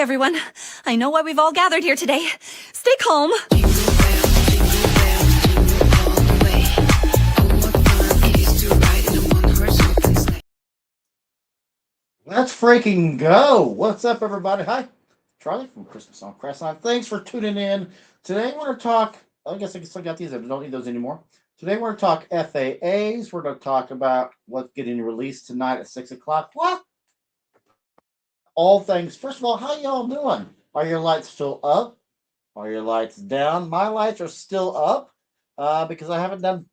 everyone. I know why we've all gathered here today. Stay calm. Let's freaking go. What's up, everybody? Hi, Charlie from Christmas on Crestline. Thanks for tuning in. Today we're going to talk, I guess I still got these. I don't need those anymore. Today we're going to talk FAAs. We're going to talk about what's getting released tonight at 6 o'clock. What? All things. First of all, how y'all doing? Are your lights still up? Are your lights down? My lights are still up because I haven't done,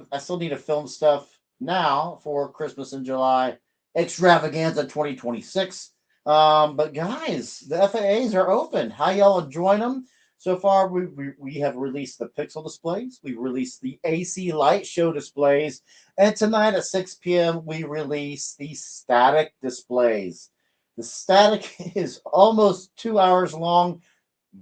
I still need to film stuff now for Christmas in July extravaganza 2026. But guys, the FAAs are open. How y'all enjoying them? So far, we have released the pixel displays. We released the AC light show displays. And tonight at 6 p.m., we release the static displays. The static is almost 2 hours long.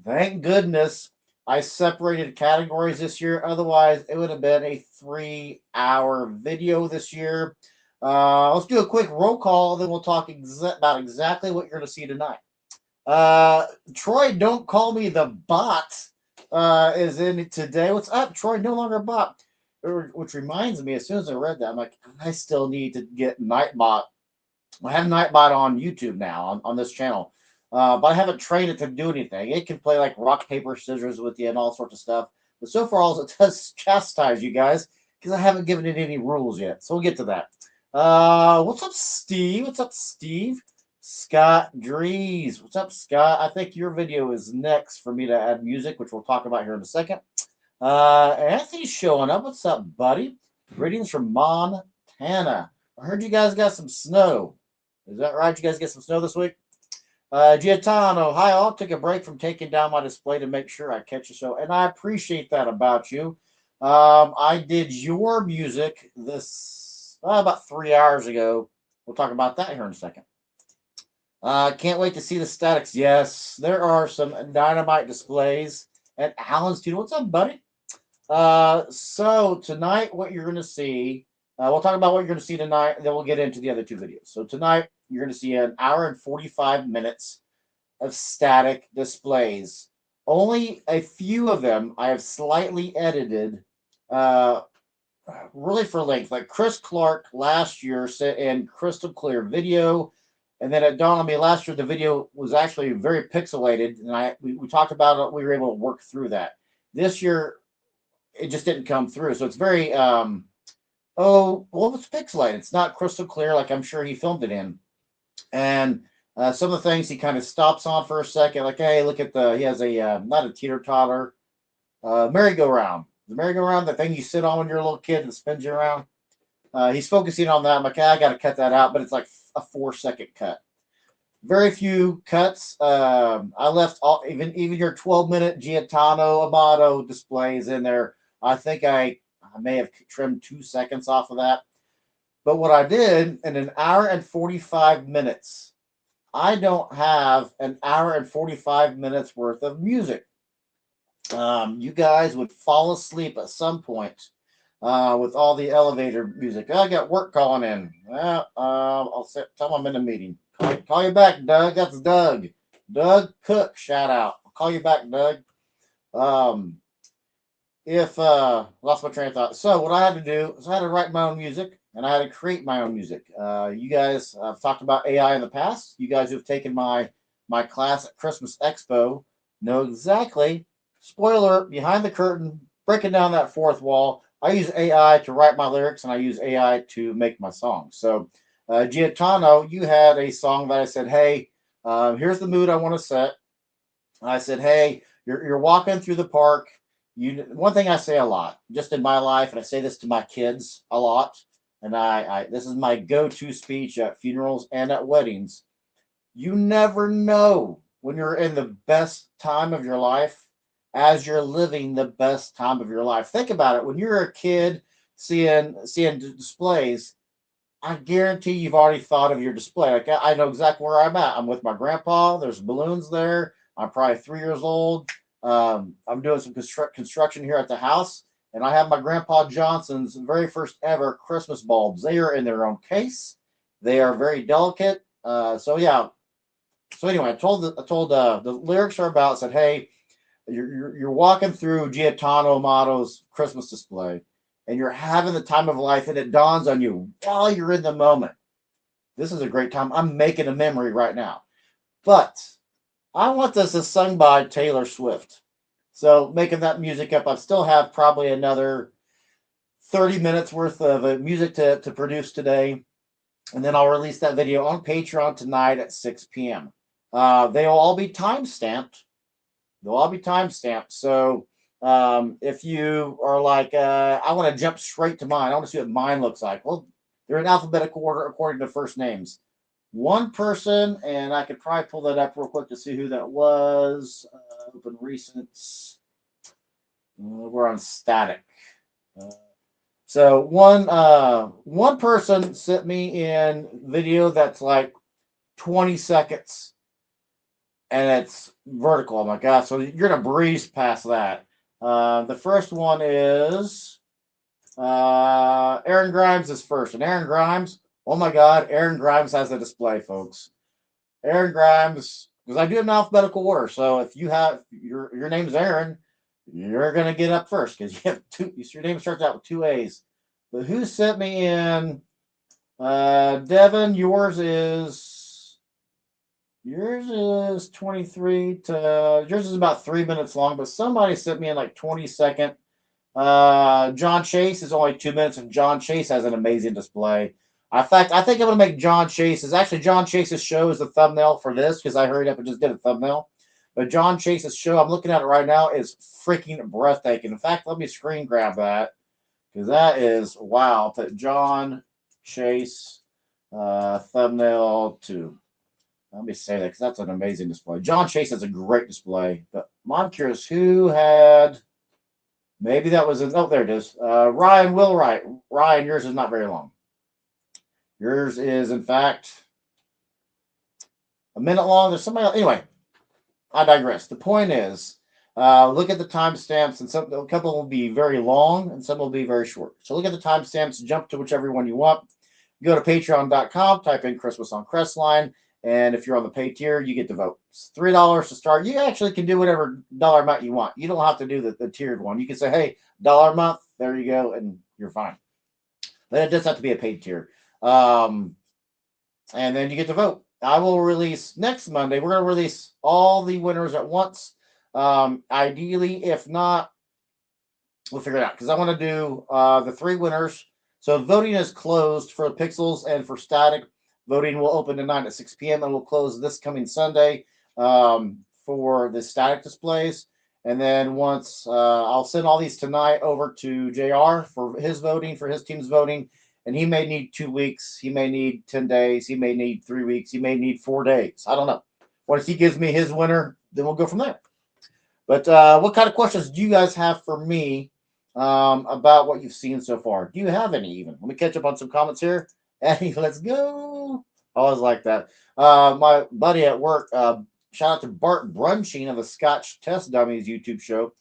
Thank goodness I separated categories this year. Otherwise, it would have been a 3-hour video this year. Let's do a quick roll call, then we'll talk about exactly what you're going to see tonight. Troy, don't call me the bot, is in today. What's up, Troy? No longer a bot. Which reminds me, as soon as I read that, I'm like, I still need to get Nightbot. I have Nightbot on YouTube now, on this channel. But I haven't trained it to do anything. It can play like rock, paper, scissors with you and all sorts of stuff. But so far, all it does is chastise you guys because I haven't given it any rules yet. So we'll get to that. What's up, Steve? What's up, Steve? Scott Dries. What's up, Scott? I think your video is next for me to add music, which we'll talk about here in a second. Anthony's showing up. What's up, buddy? Greetings from Montana. I heard you guys got some snow. Is that right? You guys get some snow this week? Giatano, hi all. Took a break from taking down my display to make sure I catch the show, and I appreciate that about you. I did your music this about 3 hours ago. We'll talk about that here in a second. Can't wait to see the statics. Yes, there are some dynamite displays at Alan's studio. What's up, buddy? So tonight, what you're going to see, we'll talk about what you're going to see tonight, and then we'll get into the other two videos. So tonight, you're going to see an hour and 45 minutes of static displays. Only a few of them I have slightly edited, really for length. Like Chris Clark last year sent in crystal clear video, and then it dawned on me last year the video was actually very pixelated, and we talked about it. We were able to work through that. This year, it just didn't come through, so it's very it's pixelated. It's not crystal clear like I'm sure he filmed it in. And some of the things he kind of stops on for a second, like, hey, look at he has a, not a teeter-totter, merry-go-round. The merry-go-round, the thing you sit on when you're a little kid and spins you around. He's focusing on that. I'm like, I got to cut that out, but it's like a 4-second cut. Very few cuts. I left even your 12-minute Giatano Amato displays in there. I think I may have trimmed 2 seconds off of that. But what I did in an hour and 45 minutes, I don't have an hour and 45 minutes worth of music. You guys would fall asleep at some point with all the elevator music. I got work calling in. I'll tell them I'm in a meeting. Call you back, Doug. That's Doug. Doug Cook, shout out. I'll call you back, Doug. Lost my train of thought. So what I had to do is I had to write my own music. And I had to create my own music. You guys, I've talked about AI in the past. You guys who have taken my class at Christmas Expo know exactly, spoiler, behind the curtain, breaking down that fourth wall. I use AI to write my lyrics, and I use AI to make my songs. So, Giatano, you had a song that I said, hey, here's the mood I want to set. I said, hey, you're walking through the park. One thing I say a lot, just in my life, and I say this to my kids a lot, and this is my go-to speech at funerals and at weddings. You never know when you're in the best time of your life as you're living the best time of your life. Think about it. When you're a kid seeing displays, I guarantee you've already thought of your display. Like, I know exactly where I'm at. I'm with my grandpa. There's balloons there. I'm probably 3 years old. I'm doing some construction here at the house. And I have my Grandpa Johnson's very first ever Christmas bulbs. They are in their own case. They are very delicate. So yeah, So anyway, the lyrics are about, said, hey, you're walking through Giotano Amato's Christmas display, and you're having the time of life, and it dawns on you while you're in the moment. This is a great time. I'm making a memory right now. But I want this is sung by Taylor Swift. So making that music up, I still have probably another 30 minutes worth of music to produce today. And then I'll release that video on Patreon tonight at 6 p.m. They'll all be time stamped. They'll all be time stamped. So if you are like, I want to jump straight to mine, I want to see what mine looks like. Well, they're in alphabetical order according to first names. One person, and I could probably pull that up real quick to see who that was. Open recents. We're on static. So one person sent me in video that's like 20 seconds, and it's vertical. Oh my god! So you're gonna breeze past that. The first one is Aaron Grimes is first, and Aaron Grimes. Oh my god! Aaron Grimes has a display, folks. Aaron Grimes, because I do it in alphabetical order. So if you have your name's Aaron, you're gonna get up first because you have two. Your name starts out with two A's. But who sent me in? Devin, yours is 23 to yours is about 3 minutes long, but somebody sent me in like 20-second. John Chase is only 2 minutes, and John Chase has an amazing display. In fact, I think I'm gonna make John Chase's show is the thumbnail for this because I hurried up and just did a thumbnail. But John Chase's show, I'm looking at it right now, is freaking breathtaking. In fact, let me screen grab that because that is wow. Put John Chase thumbnail 2. Let me say that because that's an amazing display. John Chase has a great display. But I'm curious who had. Maybe that was. Oh, there it is. Ryan Willwright. Ryan, yours is not very long. Yours is, in fact, a minute long. There's somebody else. Anyway, I digress. The point is, look at the timestamps, and a couple will be very long, and some will be very short. So look at the timestamps, jump to whichever one you want. Go to patreon.com, type in Christmas on Crestline, and if you're on the pay tier, you get to vote. It's $3 to start. You actually can do whatever dollar amount you want. You don't have to do the tiered one. You can say, hey, $1 a month, there you go, and you're fine. But it does have to be a paid tier. And then you get to vote. I will release next Monday. We're going to release all the winners at once. Ideally, if not, we'll figure it out because I want to do the 3 winners. So voting is closed for pixels and for static. Voting will open tonight at 6 p.m. and will close this coming Sunday for the static displays. And then once I'll send all these tonight over to JR for his voting, for his team's voting. And he may need 2 weeks. He may need 10 days. He may need 3 weeks. He may need 4 days. I don't know. Once he gives me his winner, then we'll go from there. But what kind of questions do you guys have for me about what you've seen so far? Do you have any even? Let me catch up on some comments here. Eddie, let's go. I always like that. My buddy at work, shout out to Bart Brunching of the Scotch Test Dummies YouTube show.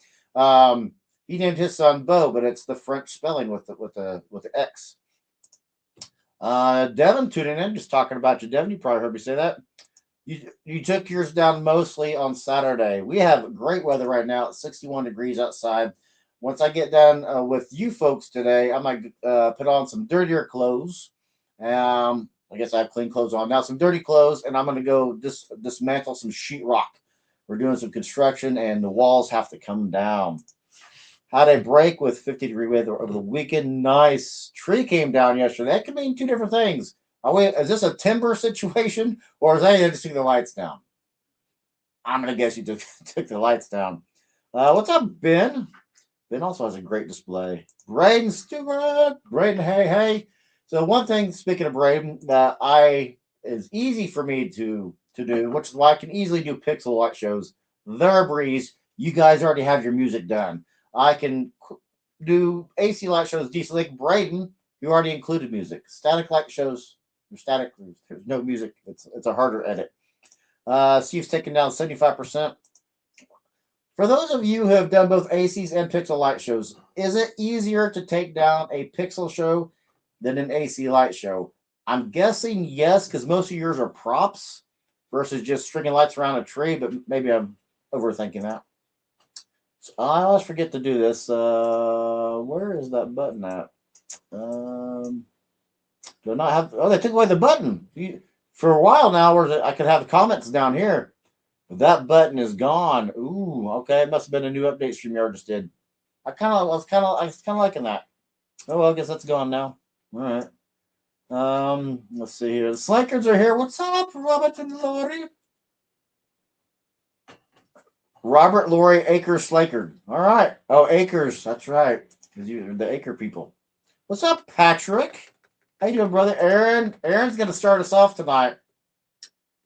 He named his son Bo, but it's the French spelling with the X. Devin tuning in, just talking about you, Devin. You probably heard me say that. You took yours down mostly on Saturday. We have great weather right now. It's 61 degrees outside. Once I get done with you folks today, I might put on some dirtier clothes. I guess I have clean clothes on now. Some dirty clothes, and I'm going to go dismantle some sheetrock. We're doing some construction, and the walls have to come down. Had a break with 50-degree weather over the weekend. Nice. Tree came down yesterday. That could mean 2 different things. Is this a timber situation, or is that just took the lights down? I'm going to guess you took the lights down. What's up, Ben? Ben also has a great display. Braden Stewart. Braden, hey. So one thing, speaking of Braden, that is easy for me to do, which is why I can easily do pixel light shows. They're a breeze. You guys already have your music done. I can do AC light shows decently. Braden, you already included music. Static light shows, there's no music. It's a harder edit. Steve's taken down 75%. For those of you who have done both ACs and pixel light shows, is it easier to take down a pixel show than an AC light show? I'm guessing yes, because most of yours are props versus just stringing lights around a tree, but maybe I'm overthinking that. So I always forget to do this. Where is that button at? Do I not have? Oh, they took away the button. For a while now, where I could have comments down here. But that button is gone. Ooh, okay. It must have been a new update StreamYard just did. I was kind of liking that. Oh well, I guess that's gone now. All right. Let's see here. The Slankers are here. What's up, Robert and Lori? Robert, Lori, Akers, Slaker. All right. Oh, Akers. That's right. Because you're the Aker people. What's up, Patrick? How you doing, brother? Aaron's gonna start us off tonight.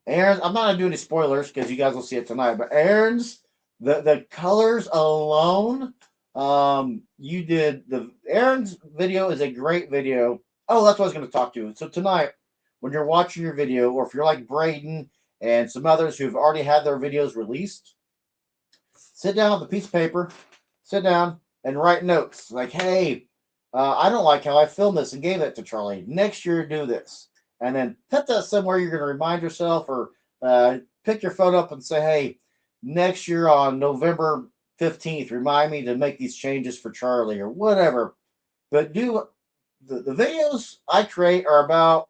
Aaron, I'm not gonna do any spoilers because you guys will see it tonight. But Aaron's the colors alone. You did the Aaron's video is a great video. Oh, that's what I was gonna talk to you. So tonight, when you're watching your video, or if you're like Braden and some others who've already had their videos released, sit down with a piece of paper, sit down and write notes like, hey, I don't like how I filmed this and gave it to Charlie. Next year, do this. And then put that somewhere you're going to remind yourself, or pick your phone up and say, hey, next year on November 15th, remind me to make these changes for Charlie or whatever. But do the videos I create are about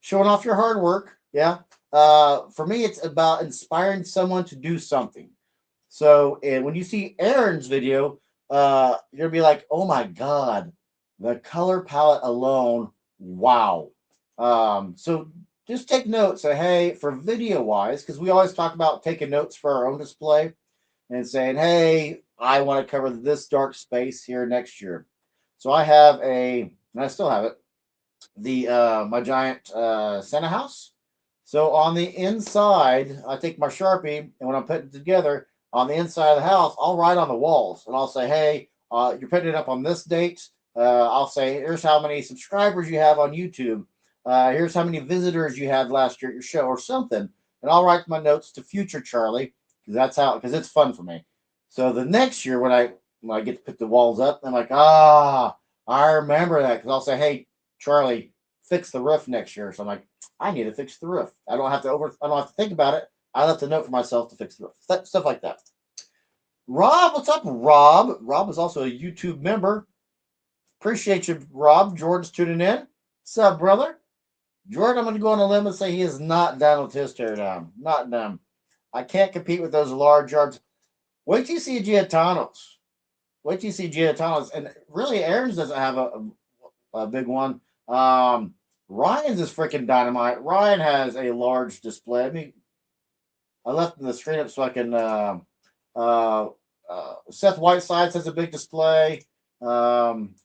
showing off your hard work. Yeah. For me, it's about inspiring someone to do something. So when you see Aaron's video, you're going to be like, oh my God, the color palette alone. Wow. So just take notes. Say, hey, for video wise, because we always talk about taking notes for our own display and saying, hey, I want to cover this dark space here next year. So I have and I still have it, my giant Santa house. So on the inside, I take my Sharpie, and when I'm putting it together on the inside of the house, I'll write on the walls, and I'll say, hey, you're putting it up on this date. I'll say, here's how many subscribers you have on YouTube. Here's how many visitors you had last year at your show, or something. And I'll write my notes to future Charlie, because it's fun for me. So the next year when I get to put the walls up, I'm like, I remember that, because I'll say, hey, Charlie, fix the roof next year. So I'm like, I need to fix the roof. I don't have to think about it. I left a note for myself to fix the roof. Stuff like that. Rob, what's up, Rob? Rob is also a YouTube member. Appreciate you, Rob. George's tuning in. What's up, brother? George, I'm going to go on a limb and say he is not done with his teardown. Not done. I can't compete with those large yards. Wait till you see Giatano's. Wait till you see Giatano's. And really, Aaron's doesn't have a big one. Ryan's is freaking dynamite. Ryan has a large display. I mean, I left the screen up so I can. Seth Whitesides has a big display. Ryan.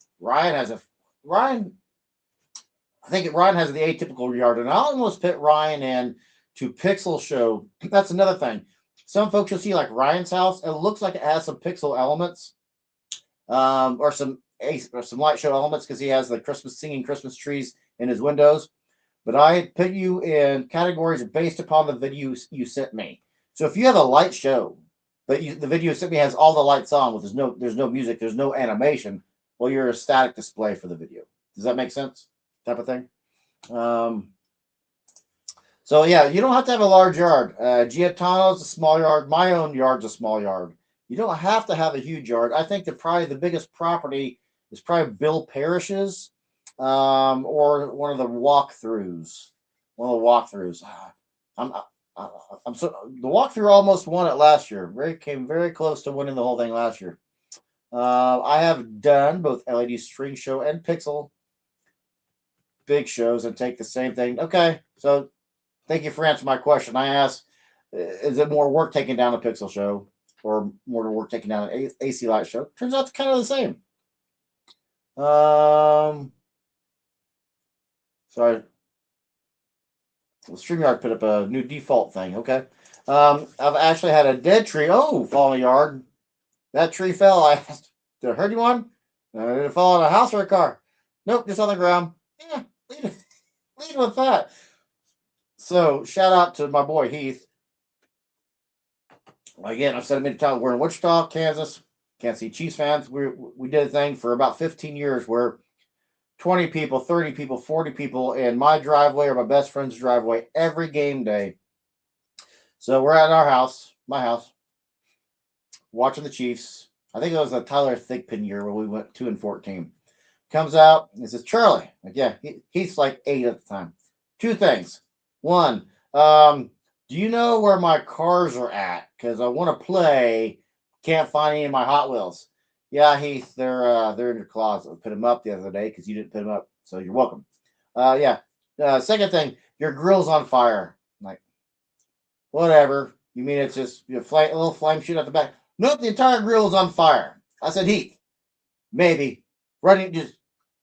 I think Ryan has the atypical yard, and I almost put Ryan in to Pixel Show. That's another thing. Some folks you'll see like Ryan's house. It looks like it has some pixel elements, or some light show elements, because he has the singing Christmas trees in his windows. But I put you in categories based upon the video you sent me. So if you have a light show, but the video you sent me has all the lights on, but there's no music, there's no animation, well, you're a static display for the video. Does that make sense? Type of thing. So yeah, you don't have to have a large yard. Giatano's a small yard. My own yard's a small yard. You don't have to have a huge yard. I think probably the biggest property is probably Bill Parrish's, or one of the walkthroughs. The walkthrough almost won it last year. Came very close to winning the whole thing last year. I have done both LED string show and pixel big shows and take the same thing. Okay, so thank you for answering my question. I asked, is it more work taking down a pixel show or more work taking down an AC light show? Turns out it's kind of the same. Sorry. StreamYard put up a new default thing. Okay. I've actually had a dead tree. Oh, fall in the yard. That tree fell. Did it hurt anyone? Did it fall on a house or a car? Nope, just on the ground. Yeah, lead with that. So, shout out to my boy Heath. Again, I've said it many times. We're in Wichita, Kansas. Kansas City Chiefs fans. We did a thing for about 15 years where 20 people, 30 people, 40 people in my driveway or my best friend's driveway every game day So we're at our house, my house, watching the Chiefs. I think it was a Tyler Thigpen year where we went 2-14. Comes out and says, Charlie. Like, yeah, he's like 8 at the time. Two things. One, do you know where my cars are at? Because I want to play. Can't find any of my Hot Wheels. Yeah, Heath, they're in your closet. We put them up the other day because you didn't put them up. So you're welcome. Yeah. Second thing, your grill's on fire. I'm like, whatever. You mean it's just a little flame shoot at the back? Nope, the entire grill is on fire. I said, Heath, maybe running, just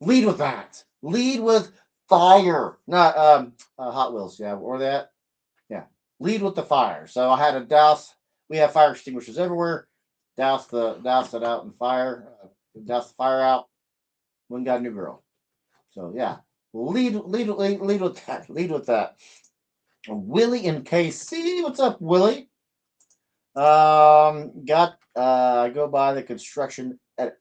lead with that. Lead with fire, not Hot Wheels. Yeah, where they at? Yeah, lead with the fire. So I had to douse. We have fire extinguishers everywhere. Douse it out in fire. Douse the fire out. We got a new girl. So yeah, lead with that. Lead with that. Willie in KC. What's up, Willie? I go by the construction edit.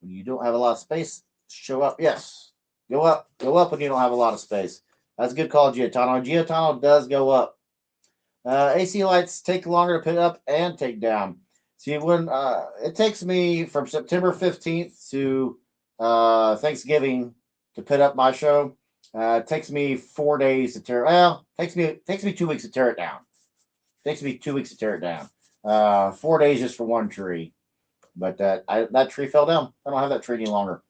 When you don't have a lot of space, show up. Yes. Go up when you don't have a lot of space. That's a good call, Giotano. Giotano does go up. AC lights take longer to put up and take down. See, when it takes me from September 15th to Thanksgiving to put up my show, it takes me 4 days to tear. Well, takes me 2 weeks to tear it down. Takes me 2 weeks to tear it down. 4 days just for one tree, but that tree fell down. I don't have that tree any longer.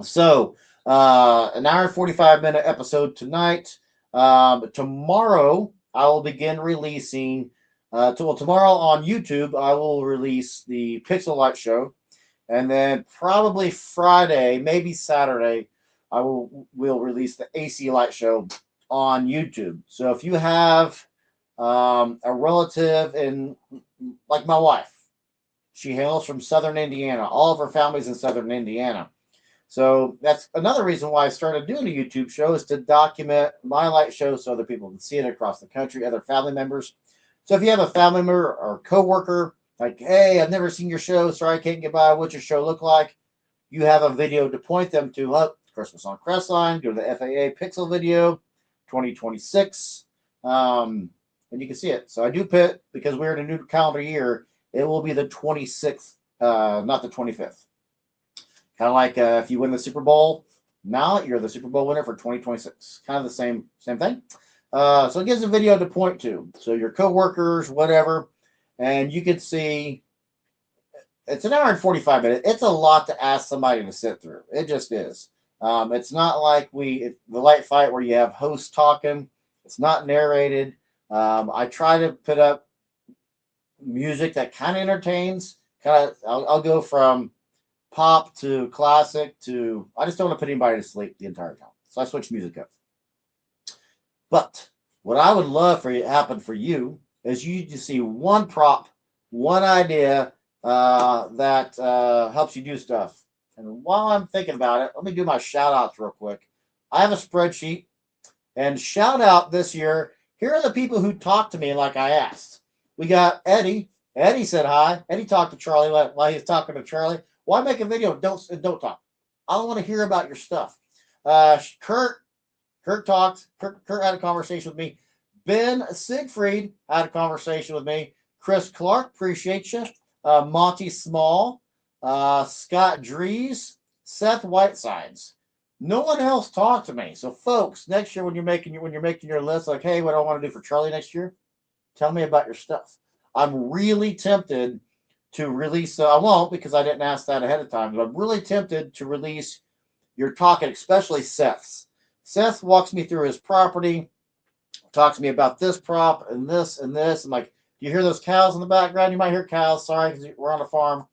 So an hour and 45-minute episode tonight. Tomorrow I will begin releasing. Tomorrow on YouTube I will release the Pixel Light show, and then probably Friday, maybe Saturday, will release the AC Light show on YouTube. So if you have a relative in, like my wife, she hails from Southern Indiana. All of her family's in Southern Indiana. So that's another reason why I started doing a YouTube show, is to document my light show so other people can see it across the country, other family members. So if you have a family member or coworker, like, hey, I've never seen your show, sorry I can't get by, what's your show look like? You have a video to point them to. Christmas on Crestline, go to the FAA Pixel video 2026, and you can see it. So I do put, because we're in a new calendar year, it will be the 26th, not the 25th. Kind of like if you win the Super Bowl, now you're the Super Bowl winner for 2026. Kind of the same thing. So it gives a video to point to. So your coworkers, whatever, and you can see it's an hour and 45 minutes. It's a lot to ask somebody to sit through. It just is. It's not like the light fight where you have hosts talking. It's not narrated. I try to put up music that kind of entertains. I'll go from pop to classic to, I just don't want to put anybody to sleep the entire time. So I switch music up. But what I would love for it to happen for you is you to see one prop, one idea that helps you do stuff. And while I'm thinking about it, let me do my shout outs real quick. I have a spreadsheet, and shout out this year. Here are the people who talked to me like I asked. We got Eddie. Eddie said hi. Eddie talked to Charlie while he was talking to Charlie. Why make a video? Don't talk. I don't want to hear about your stuff. Kurt talked. Kurt had a conversation with me. Ben Siegfried had a conversation with me. Chris Clark, appreciate you. Monty Small, Scott Dries, Seth Whitesides. No one else talked to me. So, folks, next year when you're making your list, like, hey, what do I want to do for Charlie next year? Tell me about your stuff. I'm really tempted to release. I won't, because I didn't ask that ahead of time. But I'm really tempted to release your talking, especially Seth's. Seth walks me through his property, talks to me about this prop and this and this. I'm like, do you hear those cows in the background? You might hear cows. Sorry, because we're on a farm.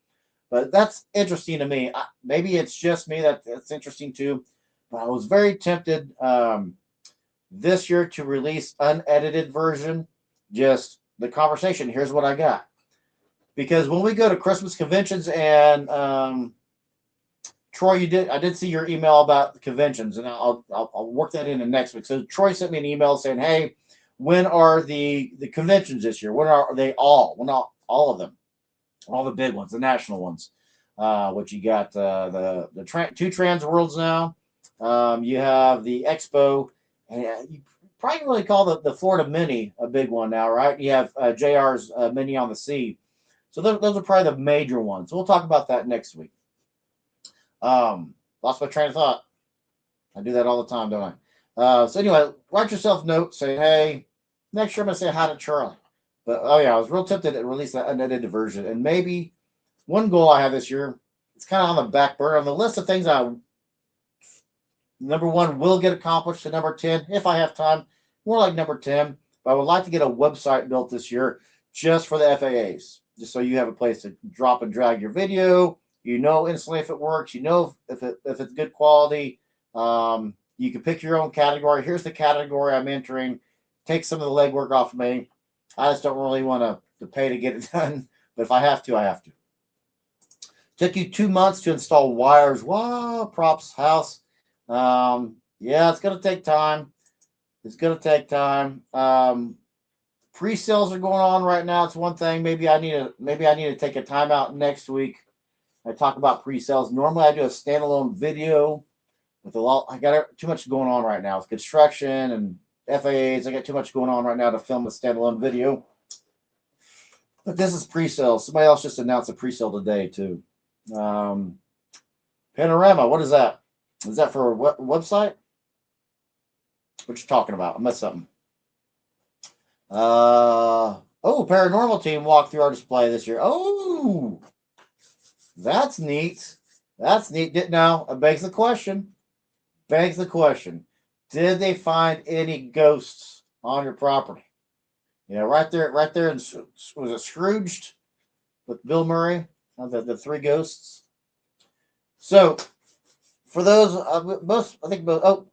But that's interesting to me. Maybe it's just me that's interesting too. But I was very tempted this year to release unedited version, just the conversation. Here's what I got. Because when we go to Christmas conventions, and Troy, I did see your email about the conventions, and I'll work that into next week. So Troy sent me an email saying, hey, when are the conventions this year? When are they all? Well, not all of them. All the big ones, the national ones. What you got, the two Trans Worlds now. You have the Expo, and you probably really call the Florida Mini a big one now, right? You have JR's Mini on the Sea. So those are probably the major ones. So we'll talk about that next week. Lost my train of thought. I do that all the time, don't I? So anyway, write yourself notes saying, hey, next year I'm going to say hi to Charlie. But oh yeah, I was real tempted to release that unedited version. And maybe one goal I have this year, it's kind of on the back burner on the list of things number one, will get accomplished, and number 10, if I have time, more like number 10. But I would like to get a website built this year just for the FAAs, just so you have a place to drop and drag your video. You know instantly if it works. You know if it's good quality. You can pick your own category. Here's the category I'm entering. Take some of the legwork off of me. I just don't really want to pay to get it done. But if I have to, I have to. Took you 2 months to install wires. Wow, props, house. Yeah, it's going to take time. It's going to take time. Pre-sales are going on right now. It's one thing. Maybe I need to take a time out next week. I talk about pre-sales. Normally I do a standalone video with a lot. I got too much going on right now with construction and FAAs. I got too much going on right now to film a standalone video. But this is pre-sales. Somebody else just announced a pre-sale today too. Panorama. What is that? Is that for a website? What you talking about? I missed something. Paranormal team walked through our display this year. Oh, that's neat. That's neat. Now, it begs the question. Did they find any ghosts on your property? You know, right there, and was it Scrooged with Bill Murray? The three ghosts. So, for those,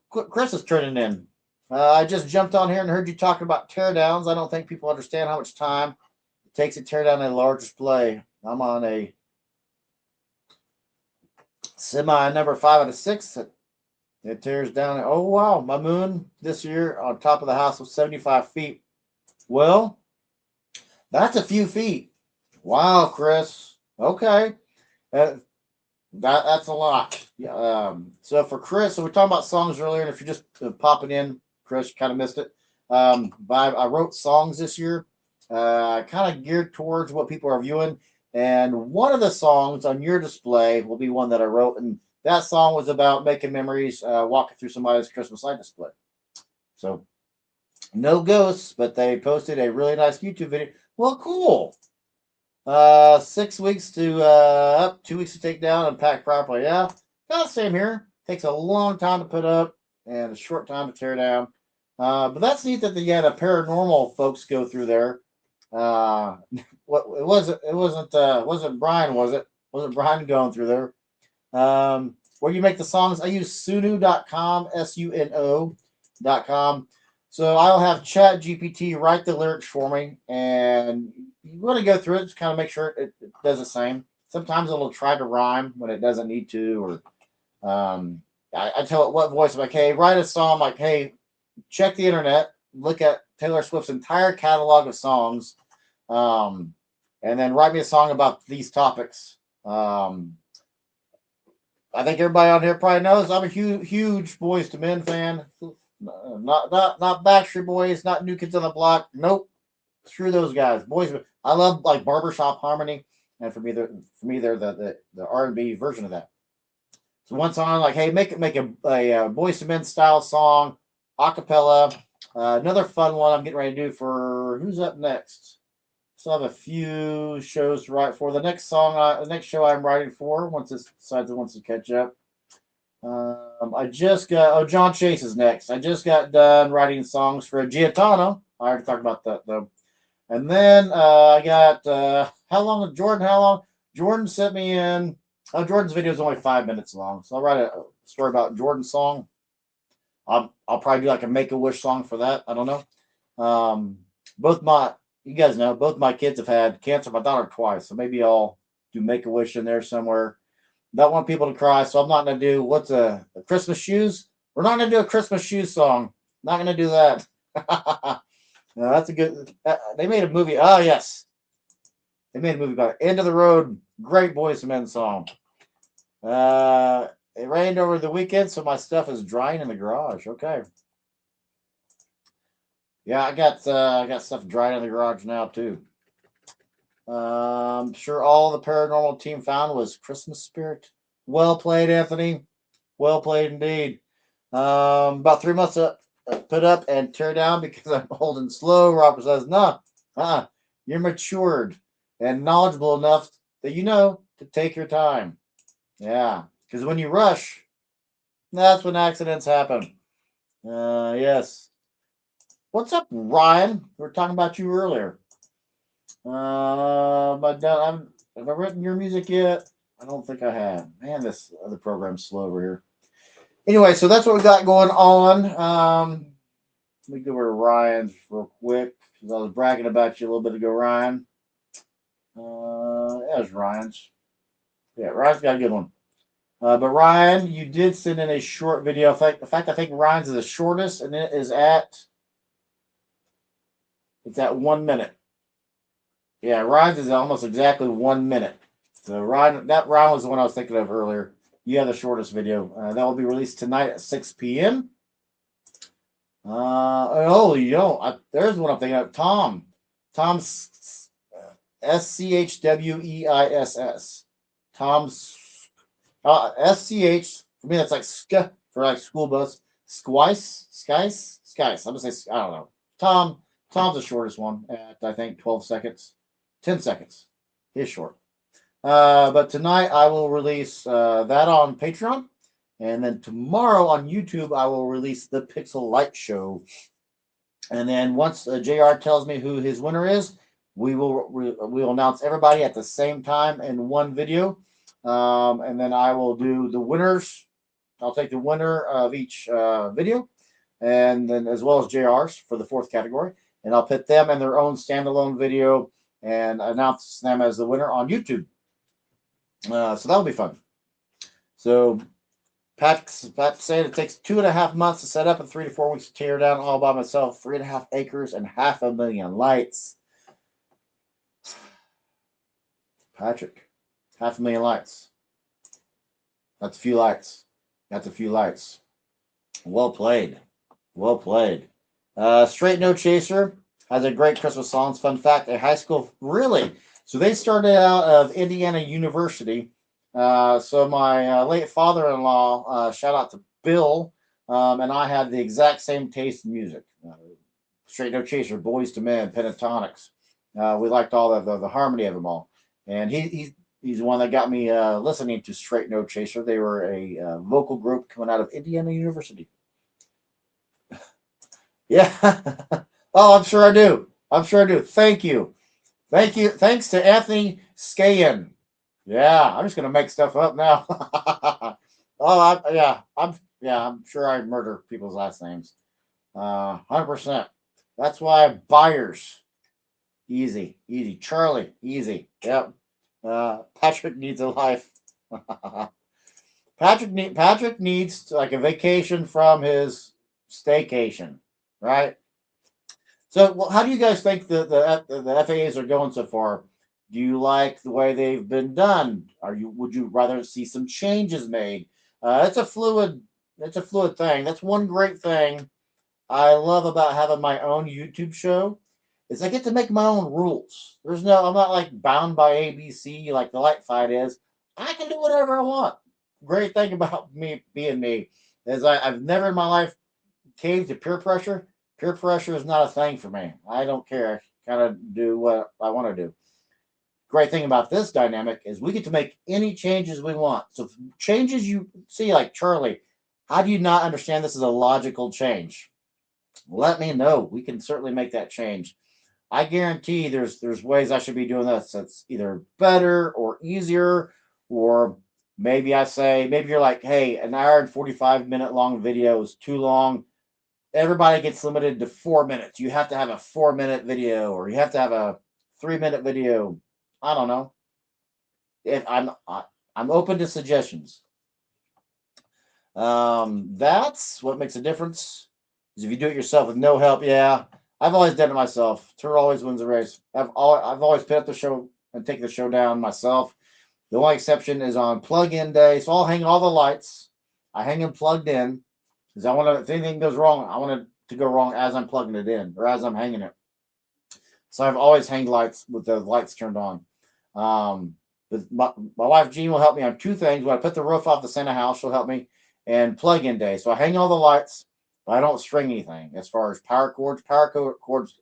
Chris is turning in. I just jumped on here and heard you talking about teardowns. I don't think people understand how much time it takes to tear down a large display. I'm on a semi number 5 out of 6. It tears down. Oh, wow. My moon this year on top of the house was 75 feet. Well, that's a few feet. Wow, Chris. Okay. That's a lot. So for Chris, so we're talking about songs earlier, and if you're just popping in, Chris, you kind of missed it. But I wrote songs this year, kind of geared towards what people are viewing. And one of the songs on your display will be one that I wrote, and that song was about making memories, walking through somebody's Christmas light display. So no ghosts, but they posted a really nice YouTube video. Well, cool. 6 weeks to 2 weeks to take down and pack properly. Yeah, same here. Takes a long time to put up and a short time to tear down. But that's neat that the paranormal folks go through there. It wasn't Brian, was it? Wasn't Brian going through there? Where you make the songs, I use suno.com, suno.com. So I'll have Chat GPT write the lyrics for me, and you want to go through it, just kind of make sure it does the same. Sometimes it'll try to rhyme when it doesn't need to, or I tell it what voice, I'm like, hey, write a song, like, hey, check the internet, look at Taylor Swift's entire catalog of songs, and then write me a song about these topics. I think everybody on here probably knows I'm a huge Boyz II Men fan. Not Backstreet Boys, not New Kids on the Block. Nope, screw those guys. Boys, I love like Barbershop Harmony, and for me they're the R&B version of that. So one song, like, hey, make a Boyz II Men style song, acapella. Another fun one I'm getting ready to do for who's up next. So I have a few shows to write for. The next show I'm writing for, once this decides it wants to catch up. I just got John Chase is next. I just got done writing songs for Giatano. I already talked about that though. And then I got how long? Jordan sent me in. Jordan's video is only 5 minutes long, so I'll write a story about Jordan's song. I'll probably do like a Make-A-Wish song for that. I don't know. You guys know, both my kids have had cancer. My daughter twice, so maybe I'll do Make-A-Wish in there somewhere. Don't want people to cry, so I'm not going to do what's a Christmas shoes. We're not going to do a Christmas shoes song. Not going to do that. No, that's a good. They made a movie. Oh yes, they made a movie about End of the Road. Great Boyz II Men song. It rained over the weekend, so my stuff is drying in the garage. Okay. Yeah, I got stuff drying in the garage now too. Sure all the paranormal team found was Christmas spirit. Well played, Anthony. Well played indeed. About 3 months put up and tear down because I'm old and slow. Robert says, no, you're matured and knowledgeable enough that you know to take your time. Yeah, because when you rush, that's when accidents happen. Yes. What's up, Ryan? We were talking about you earlier. But have I written your music yet? I don't think I have. Man, this other program's slow over here. Anyway, so that's what we got going on. Let me go over to Ryan's real quick because I was bragging about you a little bit ago, Ryan. There's Ryan's. Yeah, Ryan's got a good one. But Ryan, you did send in a short video. In fact, I think Ryan's is the shortest, and it's at 1 minute. Yeah, Ryan's is almost exactly 1 minute. So Ryan was the one I was thinking of earlier. You have the shortest video. That will be released tonight at 6 p.m. There's one I'm thinking of. Tom's SCHWEISS. Tom's SCH, for me that's like for like school bus. Skice. I'm gonna say I don't know. Tom's the shortest one at I think 12 seconds, 10 seconds. He's short. But tonight I will release that on Patreon, and then tomorrow on YouTube I will release the Pixel Light Show. And then once JR tells me who his winner is, we will announce everybody at the same time in one video. And then I will do the winners. I'll take the winner of each video, and then as well as JR's for the fourth category, and I'll put them in their own standalone video and announce them as the winner on YouTube. So that'll be fun. So Pat said it takes 2.5 months to set up and 3 to 4 weeks to tear down all by myself. 3.5 acres and 500,000 lights. Patrick, 500,000 lights. That's a few lights. Well played. Straight No Chaser has a great Christmas songs. Fun fact: a high school, really. So they started out of Indiana University. So my late father-in-law, shout out to Bill, and I had the exact same taste in music. Straight No Chaser, Boys to Men, Pentatonics. We liked all the harmony of them all. And he's the one that got me listening to Straight No Chaser. They were a vocal group coming out of Indiana University. Yeah. Oh, I'm sure I do. Thank you. Thanks to Anthony Skayan. Yeah, I'm just gonna make stuff up now. I'm sure I murder people's last names. 100%. That's why Byers, easy. Charlie, easy. Yep. Patrick needs a life. Patrick needs like a vacation from his staycation, right? So, well, how do you guys think the FAAs are going so far? Do you like the way they've been done? Would you rather see some changes made? It's a fluid thing. That's one great thing I love about having my own YouTube show is I get to make my own rules. I'm not like bound by ABC like the Light Fight is. I can do whatever I want. Great thing about me being me is I've never in my life caved to peer pressure. Peer pressure is not a thing for me. I don't care. I kind of do what I want to do. Great thing about this dynamic is we get to make any changes we want. So changes you see, like Charlie, how do you not understand this is a logical change? Let me know. We can certainly make that change. I guarantee there's ways I should be doing this that's either better or easier, or maybe you're like, hey, an hour and 45-minute long video is too long. Everybody gets limited to 4 minutes. You have to have a 4-minute video, or you have to have a 3-minute video. I don't know. If I'm open to suggestions. That's what makes a difference. Is if you do it yourself with no help. Yeah, I've always done it myself. Tur always wins the race. I've always put up the show and taken the show down myself. The only exception is on plug-in day. So I'll hang all the lights. I hang them plugged in because I want to. If anything goes wrong, I want to to go wrong as I'm plugging it in or as I'm hanging it. So I've always hanged lights with the lights turned on. But my wife Jean will help me on two things. When I put the roof off the Santa house, she'll help me, and plug-in day. So I hang all the lights, but I don't string anything. As far as power cords,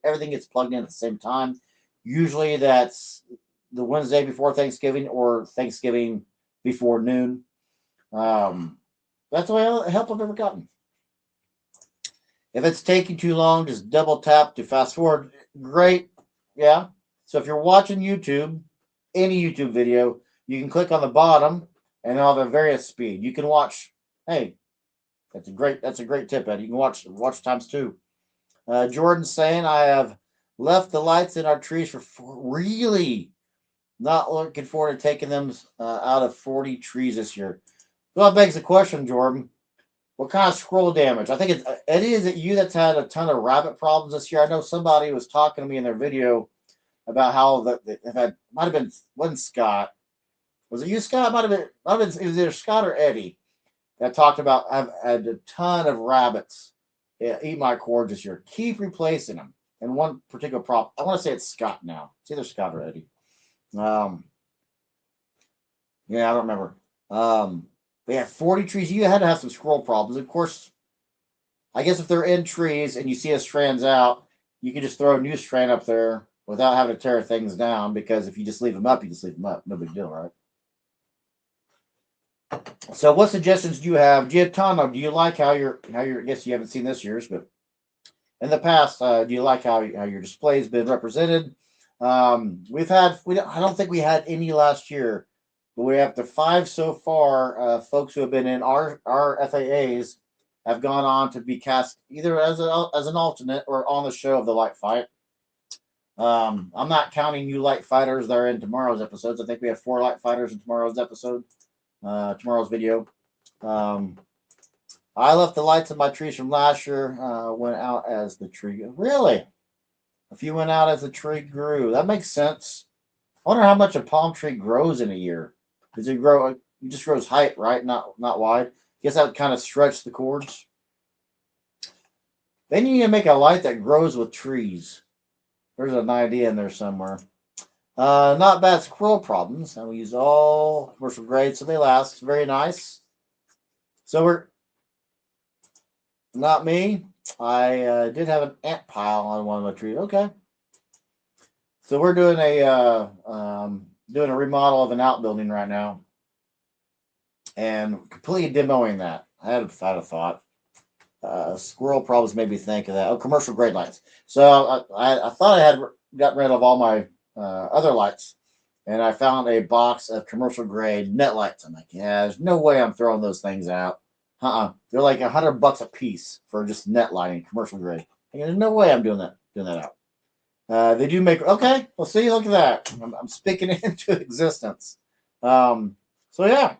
everything gets plugged in at the same time. Usually that's the Wednesday before Thanksgiving or Thanksgiving before noon. That's the way help I've ever gotten. If it's taking too long, just double tap to fast forward. Great. Yeah. So if you're watching YouTube, any YouTube video, you can click on the bottom and it'll have a various speed. You can watch. Hey, that's a great tip, Ed. You can watch times two. Jordan's saying I have left the lights in our trees for really not looking forward to taking them out of 40 trees this year. Well, that begs the question, Jordan. What kind of squirrel damage? I think it's Eddie. Is it you that's had a ton of rabbit problems this year? I know somebody was talking to me in their video about how they've had, might have been, wasn't Scott? Was it you, Scott? Might have been. It was either Scott or Eddie that talked about I've had a ton of rabbits eat my cords this year. Keep replacing them. And one particular problem, I want to say it's Scott now. It's either Scott or Eddie. Yeah, I don't remember. They had 40 trees. You had to have some squirrel problems. Of course, I guess if they're in trees and you see a strands out, you can just throw a new strand up there without having to tear things down, because if you just leave them up, you just leave them up. No big deal, right? So what suggestions do you have? Giatano, do you like how your I guess you haven't seen this year's, but in the past, do you like how your display's been represented? I don't think we had any last year, but we have the 5 so far. Folks who have been in our FAAs have gone on to be cast either as an alternate or on the show of the Light Fight. I'm not counting you light fighters that are in tomorrow's episodes. I think we have 4 light fighters in tomorrow's episode, tomorrow's video. I left the lights in my trees from last year. Went out as the tree. Really? A few went out as the tree grew. That makes sense. I wonder how much a palm tree grows in a year. Does it grow? It just grows height, right? Not wide. Guess that would kind of stretch the cords. Then you need to make a light that grows with trees. There's an idea in there somewhere. Not bad squirrel problems. And we use all commercial grade, so they last. Very nice. So we're not me. I did have an ant pile on one of my trees. Okay. So we're doing a remodel of an outbuilding right now, and completely demoing that. I had a thought. Squirrel problems made me think of that. Oh, commercial grade lights. So I thought I had gotten rid of all my other lights, and I found a box of commercial grade net lights. I'm like, yeah, there's no way I'm throwing those things out. They're like $100 a piece for just net lighting, commercial grade. There's no way I'm doing that out. They do make, okay, well, see, look at that. I'm speaking it into existence. So yeah.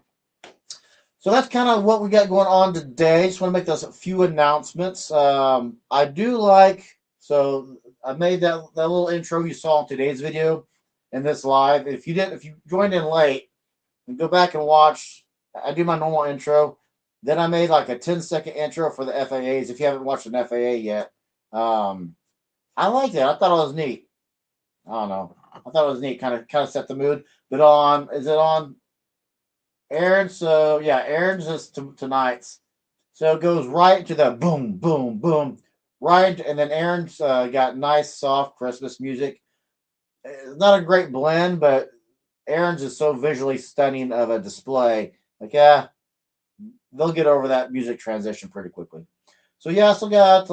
So that's kind of what we got going on today. Just want to make those few announcements. I do like, so I made that little intro you saw in today's video and this live. If you joined in late, and go back and watch, I do my normal intro. Then I made like a 10-second intro for the FAAs. If you haven't watched an FAA yet, I like that. I thought it was neat. I don't know. I thought it was neat. Kind of set the mood. But is it on Aaron? So yeah, Aaron's is tonight's. So it goes right into the boom, boom, boom, right, and then Aaron's got nice, soft Christmas music. It's not a great blend, but Aaron's is so visually stunning of a display. Like, yeah, they'll get over that music transition pretty quickly. So yeah, I still got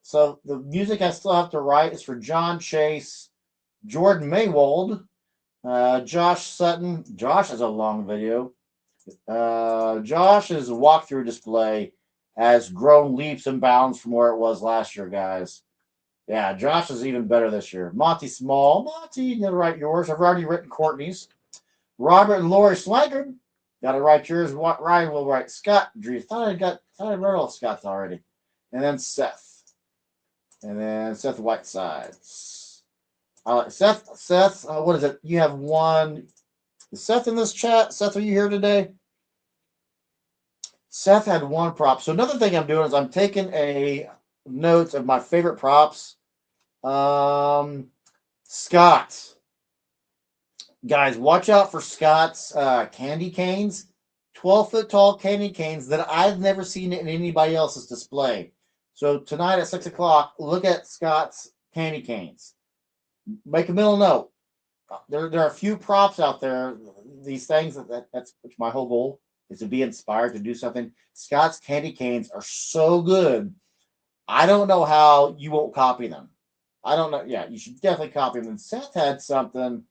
so the music I still have to write is for John Chase, Jordan Maywold, Josh Sutton. Josh has a long video. Josh's walkthrough display has grown leaps and bounds from where it was last year, guys. Yeah, Josh is even better this year. Monty Small. Monty, you gotta write yours. I've already written Courtney's. Robert and Lori Slaggard. Gotta write yours. Ryan will write Scott Drees. Thought I wrote all Scott's already. And then Seth. And then Seth Whitesides. Seth, what is it? You have one. Is Seth in this chat? Seth, are you here today? Seth had one prop. So another thing I'm doing is I'm taking a notes of my favorite props. Scott's. Guys, watch out for Scott's candy canes. 12-foot tall candy canes that I've never seen in anybody else's display. So tonight at 6 o'clock, look at Scott's candy canes. Make a mental note. There are a few props out there. These things that's my whole goal is to be inspired to do something. Scott's candy canes are so good. I don't know how you won't copy them. I don't know. Yeah, you should definitely copy them. And Seth had something.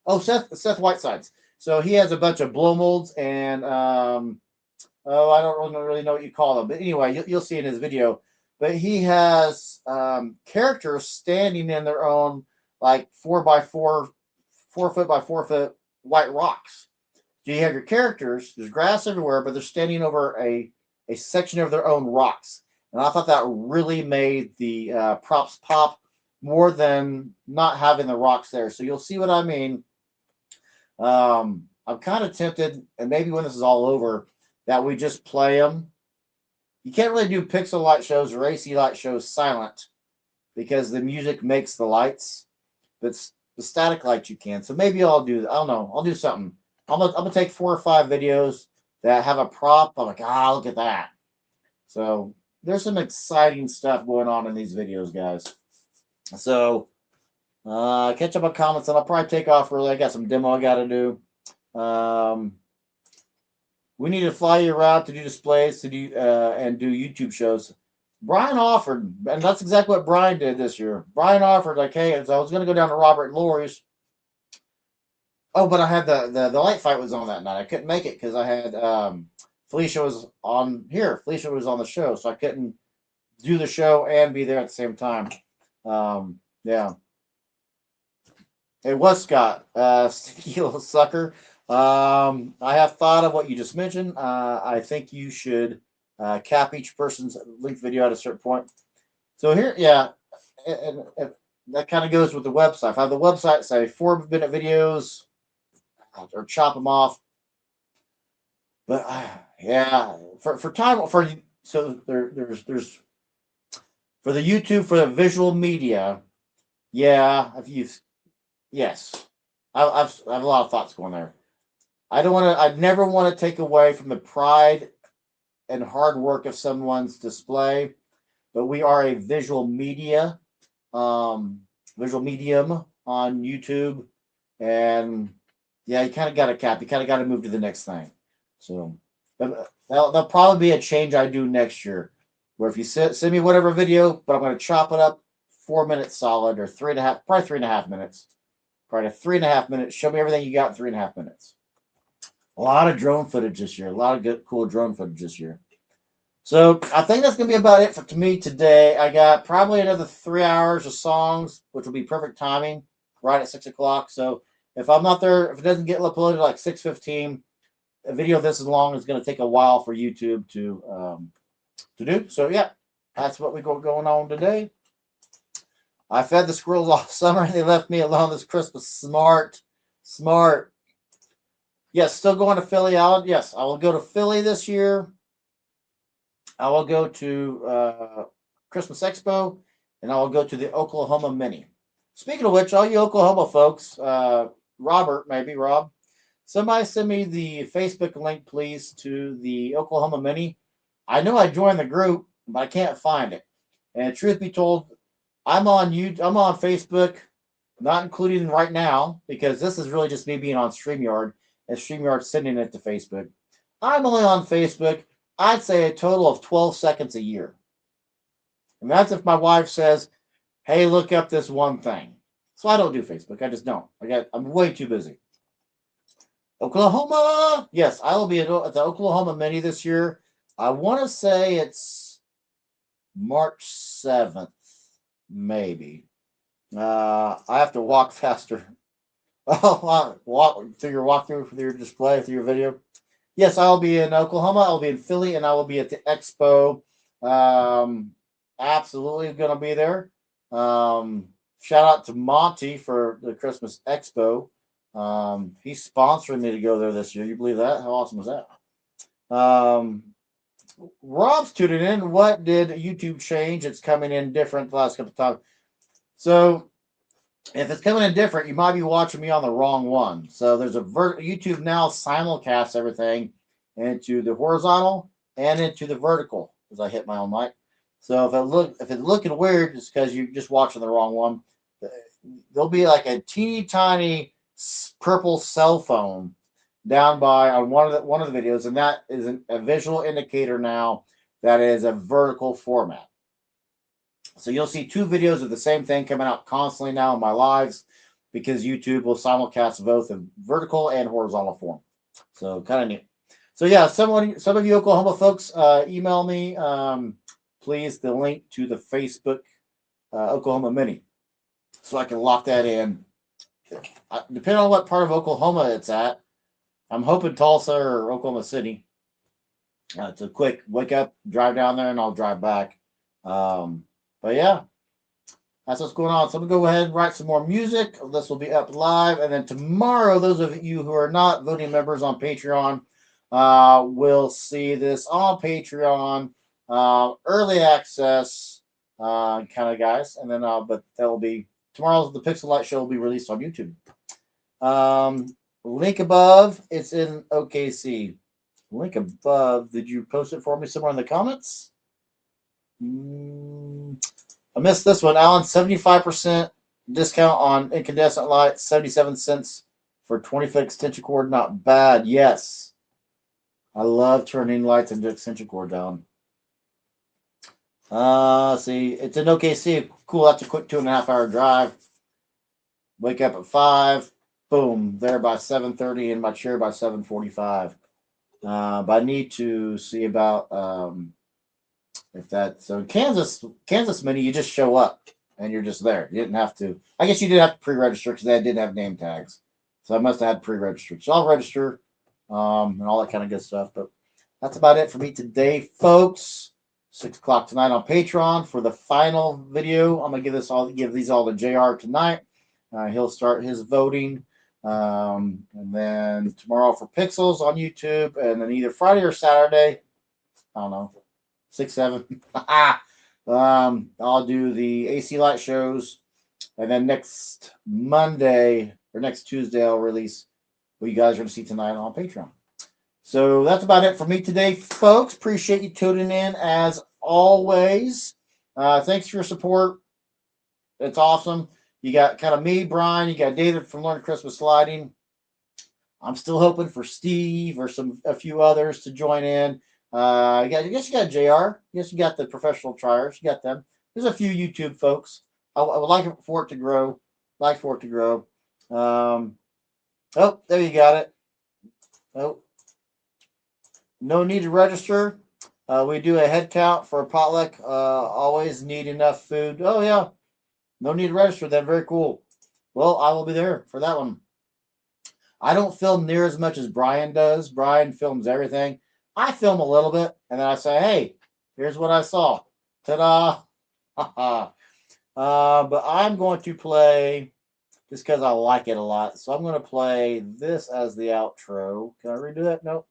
Oh, Seth Whitesides. So he has a bunch of blow molds and I don't really know what you call them, but anyway, you'll see in his video. But he has characters standing in their own like 4x4, 4 foot by 4 foot white rocks. So you have your characters. There's grass everywhere, but they're standing over a section of their own rocks. And I thought that really made the props pop more than not having the rocks there. So you'll see what I mean. I'm kind of tempted, and maybe when this is all over, that we just play them. You can't really do pixel light shows or AC light shows silent because the music makes the lights, but the static lights you can. So maybe I'll do. I don't know. I'll do something. I'm gonna take 4 or 5 videos that have a prop. I'm like, look at that. So there's some exciting stuff going on in these videos, guys. So catch up on comments, and I'll probably take off early. I got some demo I got to do. We need to fly you around to do displays to do and do YouTube shows. Brian offered, and that's exactly what Brian did this year. Brian offered, like, hey, I was going to go down to Robert and Lori's. Oh, but I had the light fight was on that night. I couldn't make it because I had Felicia was on here. Felicia was on the show, so I couldn't do the show and be there at the same time. Yeah. It was Scott, stinky little sucker. I have thought of what you just mentioned. I think you should cap each person's link video at a certain point. So here, yeah, and that kind of goes with the website. If I have the website, say 4-minute videos, or chop them off. But yeah, for time for so there's for the YouTube for the visual media. Yeah, I've used yes. I have a lot of thoughts going there. I don't want to. I never want to take away from the pride and hard work of someone's display, but we are a visual media, visual medium on YouTube, and yeah, you kind of got to cap. You kind of got to move to the next thing. So there'll probably be a change I do next year, where if you send me whatever video, but I'm going to chop it up 4 minutes solid or 3.5, probably 3.5 minutes. Probably 3.5 minutes. Show me everything you got in 3.5 minutes. A lot of drone footage this year. A lot of good, cool drone footage this year. So I think that's going to be about it to me today. I got probably another 3 hours of songs, which will be perfect timing, right at 6 o'clock. So if I'm not there, if it doesn't get uploaded like 6:15, a video this long is going to take a while for YouTube to do. So yeah, that's what we got going on today. I fed the squirrels all summer and they left me alone this Christmas. Smart. Yes, still going to Philly, Alan. Yes, I will go to Philly this year. I will go to Christmas Expo, and I will go to the Oklahoma Mini. Speaking of which, all you Oklahoma folks, Rob, somebody send me the Facebook link, please, to the Oklahoma Mini. I know I joined the group, but I can't find it. And truth be told, I'm on Facebook, not including right now, because this is really just me being on StreamYard, and StreamYard sending it to Facebook. I'm only on Facebook, I'd say a total of 12 seconds a year. And that's if my wife says, hey, look up this one thing. So I don't do Facebook. I just don't. I'm way too busy. Oklahoma. Yes, I will be at the Oklahoma Mini this year. I want to say it's March 7th, maybe. I have to walk faster. Walk through your walkthrough, through your display, through your video. Yes, I'll be in Oklahoma. I'll be in Philly, and I will be at the Expo. Absolutely going to be there. Shout out to Monty for the Christmas Expo. He's sponsoring me to go there this year. You believe that? How awesome was that? Rob's tuning in. What did YouTube change? It's coming in different the last couple of times. So if it's coming in different, you might be watching me on the wrong one. So there's a YouTube now simulcasts everything into the horizontal and into the vertical as I hit my own mic. So if it's looking weird, it's because you're just watching the wrong one. There'll be like a teeny tiny purple cell phone down by on one of the videos, and that is a visual indicator now that is a vertical format. So you'll see two videos of the same thing coming out constantly now in my lives because YouTube will simulcast both in vertical and horizontal form. So kind of neat. So yeah, some of you Oklahoma folks, email me, please, the link to the Facebook Oklahoma Mini, so I can lock that in. Depending on what part of Oklahoma it's at, I'm hoping Tulsa or Oklahoma City. It's a quick wake up, drive down there, and I'll drive back. But yeah, that's what's going on. So I'm going to go ahead and write some more music. This will be up live. And then tomorrow, those of you who are not voting members on Patreon will see this on Patreon, early access kind of guys. And then, but that will be tomorrow's the Pixel Light Show will be released on YouTube. Link above. It's in OKC. Link above. Did you post it for me somewhere in the comments? I missed this one, Alan. 75% discount on incandescent light, 77 cents for 20-foot extension cord. Not bad. Yes. I love turning lights into extension cord down. See, it's in OKC. Cool. That's a quick 2.5 hour drive. Wake up at 5. Boom. There by 7:30 in my chair by 7:45. But I need to see about if that. So Kansas Mini, you just show up and you're just there. You didn't have to. I guess you did have to pre-register because they didn't have name tags. So I must have had pre-registered. So I'll register and all that kind of good stuff. But that's about it for me today, folks. 6 o'clock tonight on Patreon for the final video. I'm gonna give these all to JR tonight. He'll start his voting. And then tomorrow for Pixels on YouTube, and then either Friday or Saturday, I don't know, 6, 7. I'll do the AC light shows, and then next Monday or next Tuesday I'll release what you guys are going to see tonight on Patreon. So that's about it for me today, folks. Appreciate you tuning in as always. Thanks for your support. It's awesome. You got kind of me, Brian. You got David from Learn Christmas Lighting. I'm still hoping for Steve or a few others to join in. I guess you got JR. I guess you got the professional triers. You got them. There's a few YouTube folks. I would like for it to grow. Oh, there you got it. Oh, no need to register. We do a head count for a potluck. Always need enough food. Oh yeah. No need to register then. Very cool. Well, I will be there for that one. I don't film near as much as Brian does. Brian films everything. I film a little bit, and then I say, hey, here's what I saw. Ta-da. But I'm going to play, just because I like it a lot, so I'm going to play this as the outro. Can I redo that? Nope.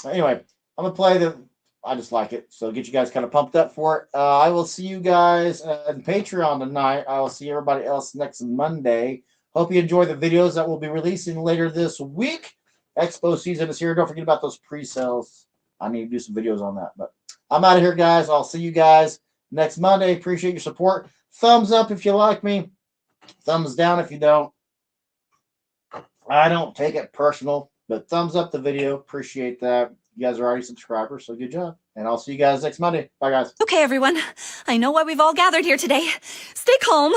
Anyway, I'm going to play I just like it. So get you guys kind of pumped up for it. I will see you guys on Patreon tonight. I will see everybody else next Monday. Hope you enjoy the videos that we'll be releasing later this week. Expo season is here. Don't forget about those pre-sales. I need to do some videos on that. But I'm out of here, guys. I'll see you guys next Monday. Appreciate your support. Thumbs up if you like me. Thumbs down if you don't. I don't take it personal, but thumbs up the video. Appreciate that. You guys are already subscribers, so good job. And I'll see you guys next Monday. Bye, guys. Okay, everyone. I know why we've all gathered here today. Stay calm.